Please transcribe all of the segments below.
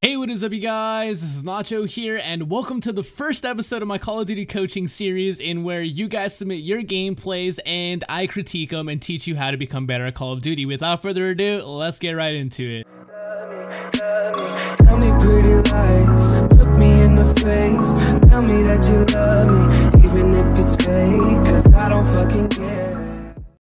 Hey, what is up, you guys? This is Nacho here, and welcome to the first episode of my Call of Duty coaching series, in where you guys submit your gameplays and I critique them and teach you how to become better at Call of Duty. Without further ado, let's get right into it. Tell me pretty lies, look me in the face, tell me that you love me, even if it's fake, cause I don't fucking care.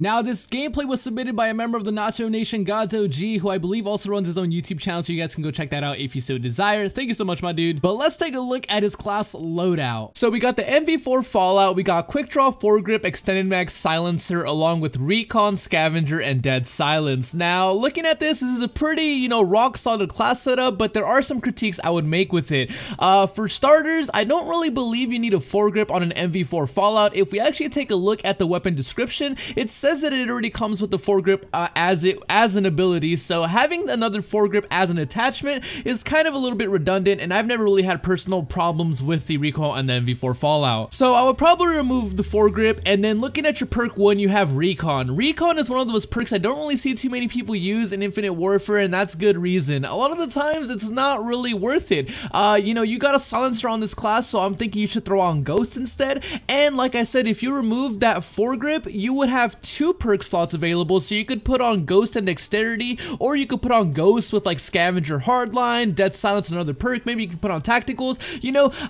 Now, this gameplay was submitted by a member of the Nacho Nation, Gods OG, who I believe also runs his own YouTube channel, so you guys can go check that out if you so desire. Thank you so much, my dude. But let's take a look at his class loadout. So we got the MV4 Fallout, we got Quick Draw Foregrip, Extended Mag Silencer, along with Recon, Scavenger, and Dead Silence. Now, looking at this is a pretty, rock solid class setup, but there are some critiques I would make with it. For starters, I don't really believe you need a foregrip on an MV4 Fallout. If we actually take a look at the weapon description, it says that it already comes with the foregrip as an ability, so having another foregrip as an attachment is kind of a little bit redundant, and I've never really had personal problems with the recoil and the MV4 Fallout. So I would probably remove the foregrip, and then looking at your perk 1, you have Recon. Recon is one of those perks I don't really see too many people use in Infinite Warfare, and that's good reason. A lot of the times it's not really worth it. You got a silencer on this class, so I'm thinking you should throw on Ghost instead, and like I said, if you remove that foregrip, you would have two perk slots available, so you could put on Ghost and Dexterity, or you could put on Ghost with like Scavenger Hardline, Dead Silence, another perk. Maybe you can put on Tacticals.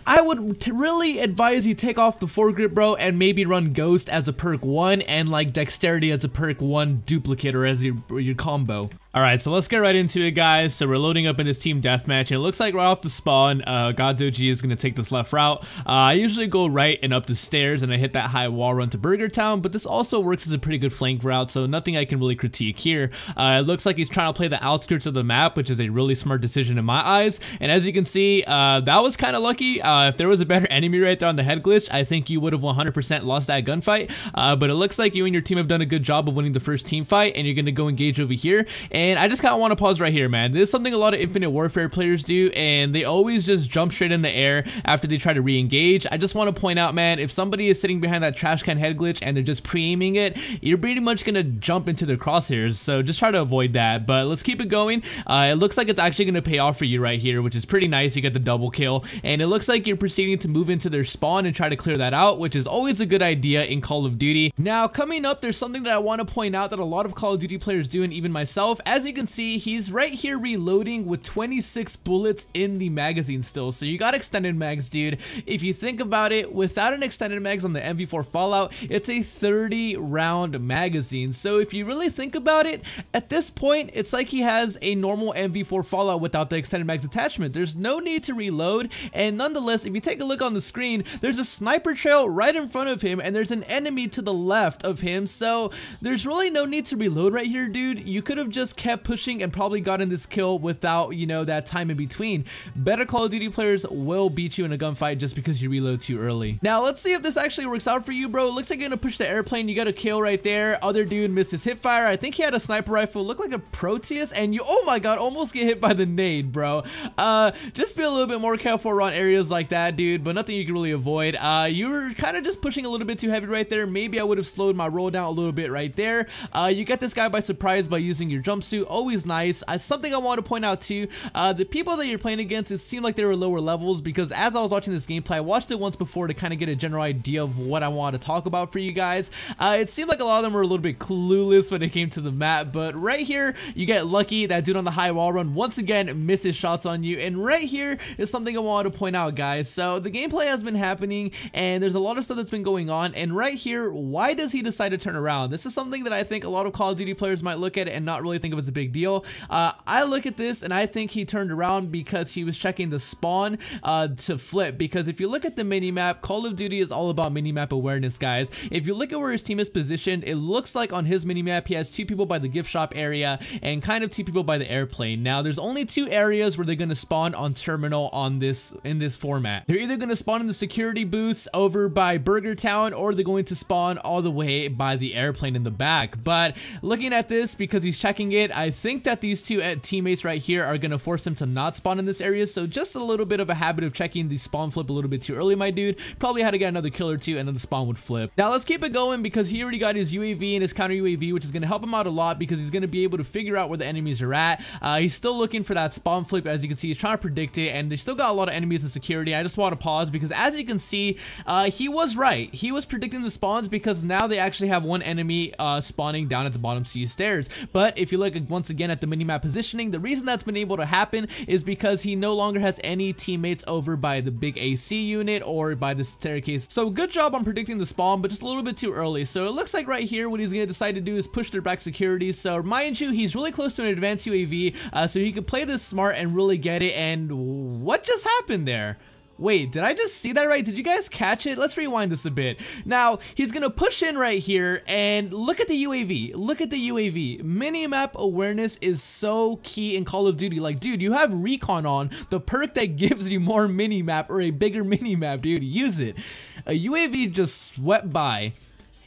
I would really advise you take off the foregrip, bro, and maybe run Ghost as a perk 1 and like Dexterity as a perk 1 duplicate, or as your combo. Alright, so let's get right into it, guys. So we're loading up in this team deathmatch, and it looks like right off the spawn, Gods OG is going to take this left route. I usually go right and up the stairs, and I hit that high wall run to Burger Town, but this also works as a pretty good flank route, so nothing I can really critique here. It looks like he's trying to play the outskirts of the map, which is a really smart decision in my eyes, and as you can see, that was kind of lucky. If there was a better enemy right there on the head glitch, I think you would have 100% lost that gunfight, but it looks like you and your team have done a good job of winning the first team fight, and you're going to go engage over here. And I just kind of want to pause right here, man. This is something a lot of Infinite Warfare players do, and they always just jump straight in the air after they try to re-engage. I just want to point out, man, if somebody is sitting behind that trash can head glitch and they're just pre-aiming it, you're pretty much going to jump into their crosshairs, so just try to avoid that. But let's keep it going. It looks like it's actually going to pay off for you right here, which is pretty nice. You get the double kill, and it looks like you're proceeding to move into their spawn and try to clear that out, which is always a good idea in Call of Duty. Now, coming up, there's something that I want to point out that a lot of Call of Duty players do, and even myself. As you can see, he's right here reloading with 26 bullets in the magazine still. So you got extended mags, dude. If you think about it, without an extended mags on the MV4 Fallout, it's a 30 round magazine. So if you really think about it, at this point, it's like he has a normal MV4 Fallout without the extended mags attachment. There's no need to reload, and nonetheless, if you take a look on the screen, there's a sniper trail right in front of him, and there's an enemy to the left of him, so there's really no need to reload right here, dude. You could have just kept pushing and probably gotten this kill without, that time in between. Better Call of Duty players will beat you in a gunfight just because you reload too early. Now, let's see if this actually works out for you, bro. It looks like you're gonna push the airplane. You got a kill right there. Other dude missed his hip fire. I think he had a sniper rifle. Looked like a Proteus, and you, oh my god, almost get hit by the nade, bro. Just be a little bit more careful around areas like that, dude, but nothing you can really avoid. You were kind of just pushing a little bit too heavy right there. Maybe I would have slowed my roll down a little bit right there. You get this guy by surprise by using your jumpsuit. Always nice. Something I want to point out too, the people that you're playing against, it seemed like they were lower levels, because as I was watching this gameplay, I watched it once before to kind of get a general idea of what I want to talk about for you guys. It seemed like a lot of them were a little bit clueless when it came to the map, but right here, you get lucky. That dude on the high wall run once again misses shots on you, and right here is something I wanted to point out, guys. So the gameplay has been happening, and there's a lot of stuff that's been going on, and right here, why does he decide to turn around? This is something that I think a lot of Call of Duty players might look at it and not really think of as a big deal. I look at this and I think he turned around because he was checking the spawn to flip, because if you look at the minimap, Call of Duty is all about minimap awareness, guys. If you look at where his team is positioned, it looks like on his minimap he has 2 people by the gift shop area and kind of 2 people by the airplane. Now there's only 2 areas where they're going to spawn on terminal in this format. They're either going to spawn in the security booths over by Burger Town, or they're going to spawn all the way by the airplane in the back. But looking at this, because he's checking it, it, I think that these two teammates right here are going to force him to not spawn in this area. So just a little bit of a habit of checking the spawn flip a little bit too early, my dude. Probably had to get another kill or two and then the spawn would flip. Now let's keep it going because he already got his UAV and his counter UAV, which is going to help him out a lot because he's going to be able to figure out where the enemies are at. He's still looking for that spawn flip. As you can see, he's trying to predict it, and they still got a lot of enemies in security. I just want to pause because as you can see, he was right. He was predicting the spawns because now they actually have one enemy spawning down at the bottom C stairs. But if you look once again at the minimap positioning, the reason that's been able to happen is because he no longer has any teammates over by the big AC unit or by the staircase. So good job on predicting the spawn, but just a little bit too early. So it looks like right here what he's going to decide to do is push their back security. So mind you, he's really close to an advanced UAV, so he could play this smart and really get it. And what just happened there? Wait, did I just see that right? Did you guys catch it? Let's rewind this a bit. Now, he's gonna push in right here and look at the UAV. Look at the UAV. Minimap awareness is so key in Call of Duty. Like, dude, you have recon on, the perk that gives you more minimap or a bigger minimap, dude. Use it. A UAV just swept by.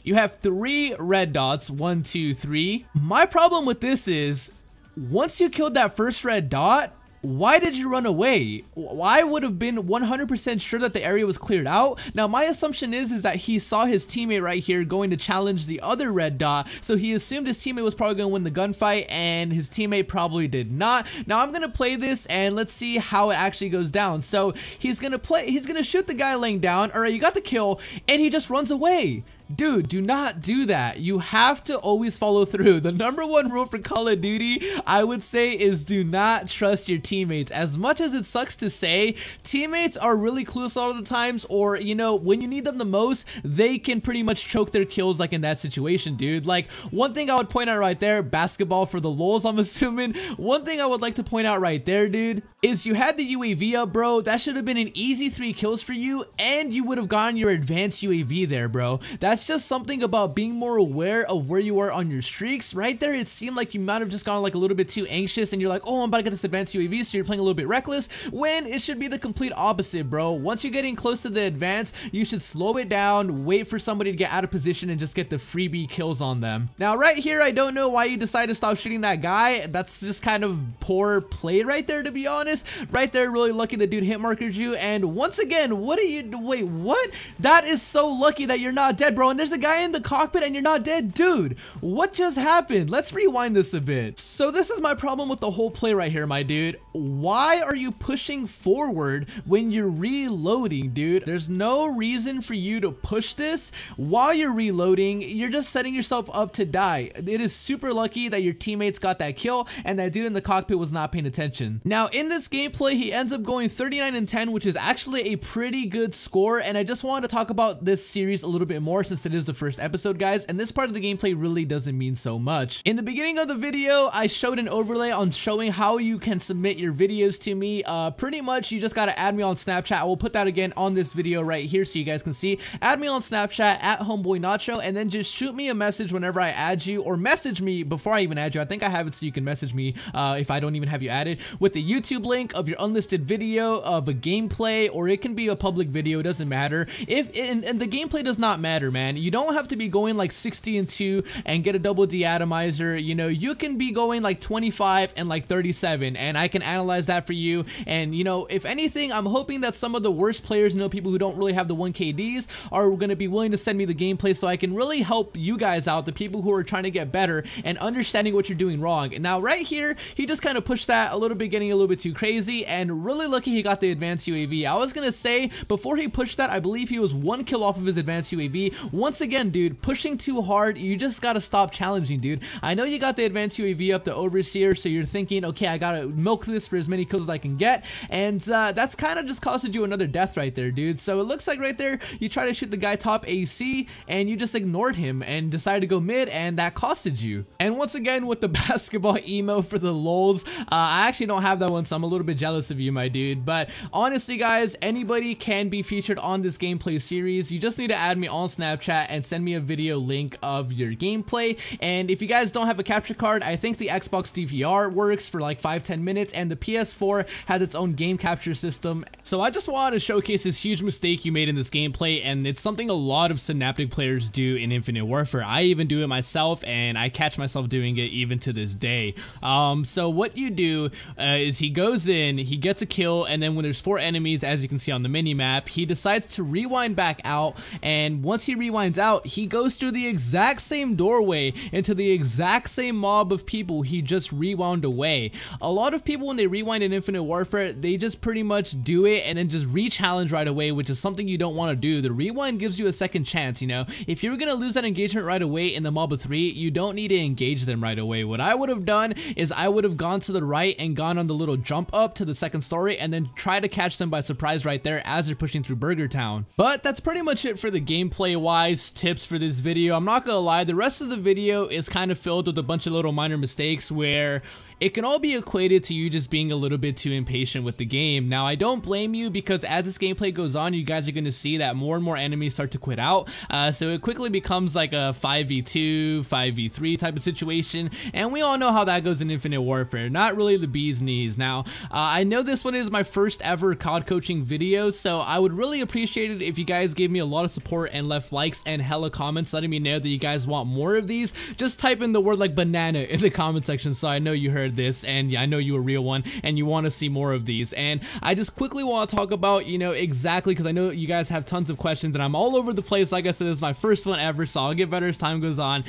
You have 3 red dots, 1, 2, 3. My problem with this is, once you killed that first red dot, why did you run away? I would have been 100% sure that the area was cleared out. Now, my assumption is that he saw his teammate right here going to challenge the other red dot, so he assumed his teammate was probably going to win the gunfight, and his teammate probably did not. Now, I'm going to play this, and let's see how it actually goes down. So, he's going to shoot the guy laying down. All right, you got the kill, and he just runs away. Dude, do not do that. You have to always follow through. The #1 rule for Call of Duty, I would say, is do not trust your teammates. As much as it sucks to say, teammates are really clueless a lot of the times, or, you know, when you need them the most, they can pretty much choke their kills like in that situation, dude. Like, one thing I would point out right there, basketball for the lols, I'm assuming. One thing I would like to point out right there, dude, is you had the UAV up, bro. That should have been an easy 3 kills for you, and you would have gotten your advanced UAV there, bro. That's just something about being more aware of where you are on your streaks. Right there, it seemed like you might have just gone like a little bit too anxious, and you're like, oh, I'm about to get this advanced UAV, so you're playing a little bit reckless, when it should be the complete opposite, bro. Once you're getting close to the advance, you should slow it down, wait for somebody to get out of position, and just get the freebie kills on them. Now, right here, I don't know why you decided to stop shooting that guy. That's just kind of poor play right there, to be honest. Right there, really lucky the dude hit markered you. And once again, what are you, wait, what? That is so lucky that you're not dead, bro. And there's a guy in the cockpit and you're not dead. Dude, what just happened? Let's rewind this a bit. So this is my problem with the whole play right here, my dude. Why are you pushing forward when you're reloading, dude? There's no reason for you to push this while you're reloading. You're just setting yourself up to die. It is super lucky that your teammates got that kill and that dude in the cockpit was not paying attention. Now, in this gameplay, he ends up going 39 and 10, which is actually a pretty good score. And I just wanted to talk about this series a little bit more since it is the first episode, guys, and this part of the gameplay really doesn't mean so much. In the beginning of the video, I showed an overlay on showing how you can submit your videos to me. Pretty much, you just gotta add me on Snapchat. I will put that again on this video right here so you guys can see. Add me on Snapchat at homeboynacho, and then just shoot me a message whenever I add you, or message me before I even add you. I think I have it so you can message me if I don't even have you added, with the YouTube link of your unlisted video of a gameplay, or it can be a public video, it doesn't matter. And the gameplay does not matter, man. You don't have to be going like 60 and 2 and get a double deatomizer. You know, you can be going like 25 and like 37, and I can analyze that for you. And you know, if anything, I'm hoping that some of the worst players, you know, people who don't really have the 1KDs, are going to be willing to send me the gameplay so I can really help you guys out, the people who are trying to get better and understanding what you're doing wrong. And now right here, he just kind of pushed that a little bit, getting a little bit too crazy, and really lucky he got the advanced UAV. I was gonna say, before he pushed that, I believe he was 1 kill off of his advanced UAV. Once again, dude, pushing too hard, you just gotta stop challenging, dude. I know you got the advanced UAV up to overseer, so you're thinking, okay, I gotta milk this for as many kills as I can get, and that's kind of just costed you another death right there, dude. So it looks like right there, you try to shoot the guy top AC, and you just ignored him and decided to go mid, and that costed you. And once again, with the basketball emo for the lols, I actually don't have that one, so I'm a little bit jealous of you, my dude. But honestly, guys, anybody can be featured on this gameplay series. You just need to add me on Snapchat and send me a video link of your gameplay. And if you guys don't have a capture card, I think the Xbox DVR works for like 5-10 minutes, and the PS4 has its own game capture system. So I just wanted to showcase this huge mistake you made in this gameplay, and it's something a lot of Synaptic players do in Infinite Warfare. I even do it myself, and I catch myself doing it even to this day. So what you do is he goes in, he gets a kill, and then when there's 4 enemies, as you can see on the mini-map, he decides to rewind back out, and once he rewinds out, he goes through the exact same doorway into the exact same mob of people he just rewound away. A lot of people, when they rewind in Infinite Warfare, they just pretty much do it and then just re-challenge right away, which is something you don't want to do. The rewind gives you a second chance, you know. If you're gonna lose that engagement right away in the mob of 3, you don't need to engage them right away. What I would have done is I would have gone to the right and gone on the little jump up to the second story and then try to catch them by surprise right there as they're pushing through Burger Town. But that's pretty much it for the gameplay wise tips for this video. I'm not gonna lie, the rest of the video is kind of filled with a bunch of little minor mistakes where it can all be equated to you just being a little bit too impatient with the game. Now, I don't blame you, because as this gameplay goes on, you guys are going to see that more and more enemies start to quit out. So it quickly becomes like a 5v2, 5v3 type of situation. And we all know how that goes in Infinite Warfare. Not really the bee's knees. Now, I know this one is my first ever COD coaching video, so I would really appreciate it if you guys gave me a lot of support and left likes and hella comments letting me know that you guys want more of these. Just type in the word like banana in the comment section so I know you heard this, and yeah, I know you're a real one and you want to see more of these. And I just quickly want to talk about, you know, exactly, because I know you guys have tons of questions and I'm all over the place. Like I said, this is my first one ever, so I'll get better as time goes on.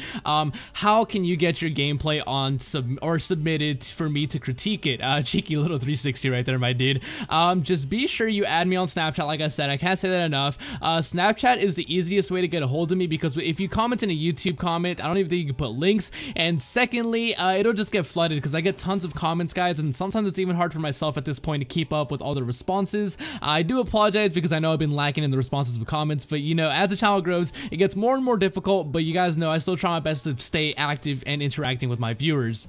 How can you get your gameplay on submitted for me to critique it? Cheeky little 360 right there, my dude. Just be sure you add me on Snapchat. Like I said, I can't say that enough. Snapchat is the easiest way to get a hold of me, because if you comment in a YouTube comment, I don't even think you can put links, and secondly, it'll just get flooded because I get tons of comments, guys, and sometimes it's even hard for myself at this point to keep up with all the responses. I do apologize because I know I've been lacking in the responses of comments, but you know, as the channel grows, it gets more and more difficult, but you guys know I still try my best to stay active and interacting with my viewers.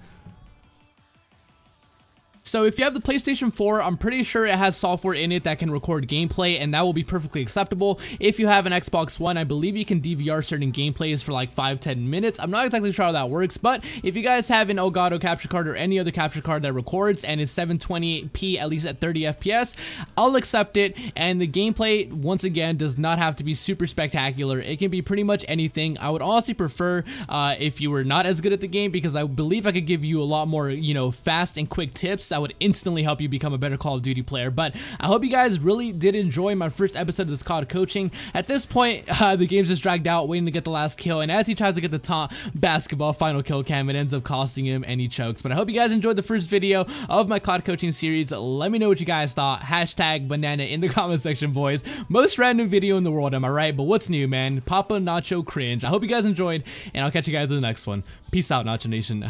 So if you have the PlayStation 4, I'm pretty sure it has software in it that can record gameplay, and that will be perfectly acceptable. If you have an Xbox One, I believe you can DVR certain gameplays for like 5-10 minutes. I'm not exactly sure how that works, but if you guys have an Elgato capture card or any other capture card that records and is 720p at least at 30 FPS, I'll accept it. And the gameplay, once again, does not have to be super spectacular. It can be pretty much anything. I would honestly prefer if you were not as good at the game, because I believe I could give you a lot more, you know, fast and quick tips that would instantly help you become a better Call of Duty player. But I hope you guys really did enjoy my first episode of this COD coaching. At this point, the game's just dragged out, waiting to get the last kill, and as he tries to get the top basketball final kill cam, it ends up costing him and he chokes. But I hope you guys enjoyed the first video of my COD coaching series. Let me know what you guys thought. Hashtag banana in the comment section, boys. Most random video in the world, am I right? But what's new, man? Papa Nacho cringe. I hope you guys enjoyed, and I'll catch you guys in the next one. Peace out, Nacho Nation.